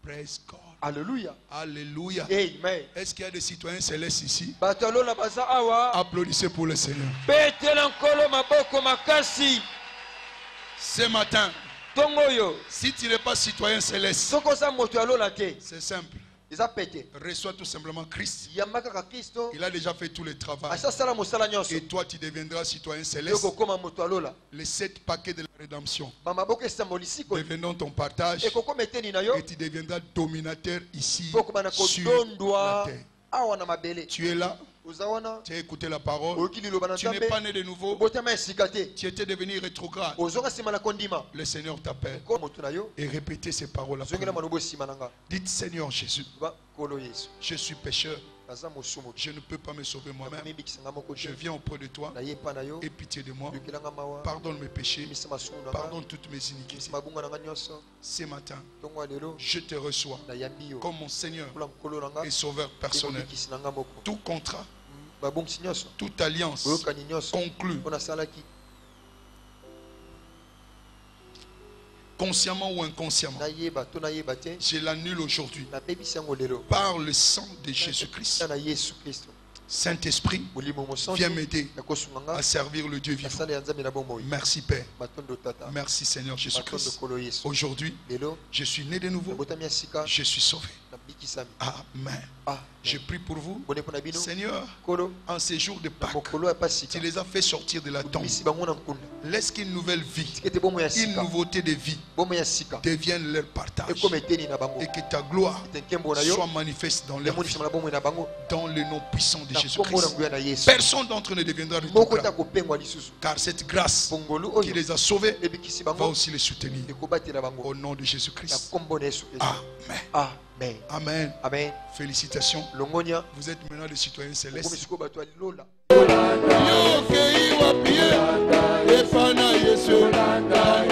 Praise God. Alléluia. Alléluia. Amen. Est-ce qu'il y a des citoyens célestes ici? Applaudissez pour le Seigneur. Ce matin, si tu n'es pas citoyen céleste, c'est simple. Reçois tout simplement Christ. Il a déjà fait tout le travail. Et toi, tu deviendras citoyen céleste. Les 7 paquets de la rédemption deviendront ton partage. Et tu deviendras dominateur ici sur la terre. Tu es là. Tu as écouté la parole. Tu n'es pas né de nouveau. Tu étais devenu rétrograde. Le Seigneur t'appelle. Et répétez ces paroles. Dites: Seigneur Jésus, je suis pécheur. Je ne peux pas me sauver moi-même. Je viens auprès de toi. Aie pitié de moi. Pardonne mes péchés. Pardonne toutes mes iniquités. Ce matin, je te reçois comme mon Seigneur et Sauveur personnel. Tout contrat, toute alliance conclue, consciemment ou inconsciemment, je l'annule aujourd'hui par le sang de Jésus-Christ. Saint-Esprit, viens m'aider à servir le Dieu vivant. Merci Père. Merci Seigneur Jésus-Christ. Aujourd'hui, je suis né de nouveau. Je suis sauvé. Amen. Je prie pour vous. Seigneur, en ces jours de Pâques, tu les as fait sortir de la tombe. Laisse qu'une nouvelle vie, une nouveauté de vie devienne leur partage. Et que ta gloire soit manifeste dans leur vie. Dans le nom puissant de Jésus-Christ. Personne d'entre eux ne deviendra rétrograde. Car cette grâce qui les a sauvés va aussi les soutenir. Au nom de Jésus-Christ. Amen. Amen. Amen. Félicitations. Vous êtes maintenant des citoyens célestes. Yo,